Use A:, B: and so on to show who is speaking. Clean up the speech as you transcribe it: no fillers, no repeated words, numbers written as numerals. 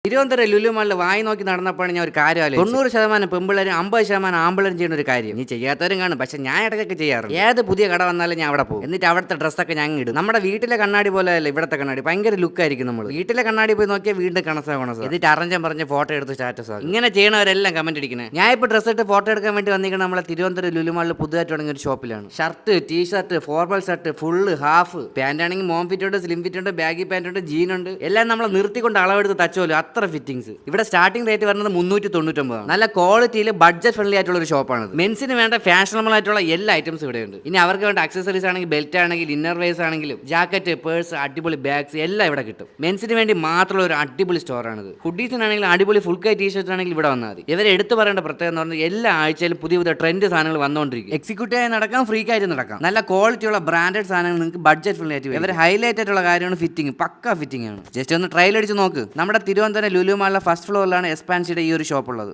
A: തിരുവനന്തപുരം ലുലു മാളിൽ വായി നോക്കി നടന്നപ്പോഴാണ് ഞാൻ ഒരു കാര്യം ആലോചിച്ചത്. 90% പെമ്പിള്ളേരും 50% ആമ്പിള്ളേരും ചെയ്യുന്ന ഒരു കാര്യം. നീ ചെയ്യാത്തവരും കാണും, പക്ഷെ ഞാൻ ഇടയ്ക്കൊക്കെ ചെയ്യാറുണ്ട്. ഏത് പുതിയ കട വന്നാലും ഞാൻ അവിടെ പോകും. എന്നിട്ട് അവിടുത്തെ ഡ്രസ്സൊക്കെ ഞാൻ ഇടും. നമ്മുടെ വീട്ടിലെ കണ്ണാടി പോലെ അല്ല ഇവിടുത്തെ കണ്ണാടി, ഭയങ്കര ലുക്കായിരിക്കും. നമ്മൾ വീട്ടിലെ കണ്ണാടി പോയി നോക്കിയാൽ വീണ്ടും കണസാ. എന്നിട്ട് അറഞ്ചം പറഞ്ഞ് ഫോട്ടോ എടുത്ത് സ്റ്റാറ്റസ് ആകും. ഇങ്ങനെ ചെയ്യണവരെല്ലാം കമന്റ് അടിക്കുന്നത്. ഞാൻ ഇപ്പോൾ ഡ്രസ്സ് ഇട്ട് ഫോട്ടോ എടുക്കാൻ വേണ്ടി വന്നിരിക്കുന്നത് നമ്മളെ തിരുവനന്തപുരം ലുലു മാളിൽ പുതുതായിട്ട് തുടങ്ങിയ ഒരു ഷോപ്പിലാണ്. Shirt, T shirt, formal shirt, full, half pant ആണെങ്കിൽ മോം ഫിറ്റ് ഉണ്ട്, സ്ലിം ഫിറ്റ് ഉണ്ട്, ബാഗി പാന്റ് ഉണ്ട്, ജീൻ ഉണ്ട്, എല്ലാം നമ്മളെ നിർത്തിക്കൊണ്ട് അളവെടുത്ത് തച്ചോലും അത്ര ഫിറ്റിംഗ്സ്. ഇവിടെ സ്റ്റാർട്ടിംഗ് റേറ്റ് വരുന്നത് 399. നല്ല ക്വാളിറ്റിയിൽ ബഡ്ജറ്റ് ഫ്രണ്ട്ലി ആയിട്ടുള്ള ഒരു ഷോപ്പാണ്. മെൻസിന് വേണ്ട ഫാഷനബിൾ ആയിട്ടുള്ള എല്ലാ ഐറ്റംസ് ഇവിടെ ഉണ്ട്. ഇനി അവർക്ക് വേണ്ട അക്സസറീസ് ആണെങ്കിൽ, ബെൽറ്റ് ആണെങ്കിൽ, ഇന്നർ വെയർസ് ആണെങ്കിലും, ജാക്കറ്റ്, പേഴ്സ്, അടിപൊളി ബാഗ്സ് എല്ലാം ഇവിടെ കിട്ടും. മെൻസിന് വേണ്ടി മാത്രമുള്ള ഒരു അടിപൊളി സ്റ്റോറാണിത്. ഹുഡീസിനാണെങ്കിൽ അടിപൊളി ഫുൾ കൈ ടീഷർട്ട് ആണെങ്കിൽ ഇവിടെ വന്നാൽ മതി. ഇവരെ എടുത്തു പറയേണ്ട പ്രത്യേകത എന്ന് പറഞ്ഞാൽ എല്ലാ ആഴ്ചയിലും പുതിയ പുതിയ ട്രെൻഡ് സാധനങ്ങൾ വന്നുകൊണ്ടിരിക്കും. എക്സിക്യൂട്ടീവ് ആയി നടക്കാം, ഫ്രീ ആയിട്ട് നടക്കാം. നല്ല ക്വാളിറ്റിയുള്ള ബ്രാൻഡഡ് സാധനങ്ങൾ നിങ്ങൾക്ക് ബഡ്ജറ്റ് ഫ്രണ്ട്ലി ആയിട്ട്. ഇവർ ഹൈലൈറ്റ് ആയിട്ടുള്ള കാര്യമാണ് ഫിറ്റിംഗ്, പക്ക ഫിറ്റിംഗ് ആണ്. ജസ്റ്റ് ഒന്ന് ട്രയൽ അടിച്ച് നോക്ക്. നമ്മുടെ തിരുവനന്തപുരം ലുലു മാളിലെ ഫസ്റ്റ് ഫ്ലോറിലാണ് എസ്പാൻസിയുടെ ഈ ഒരു ഷോപ്പ് ഉള്ളത്.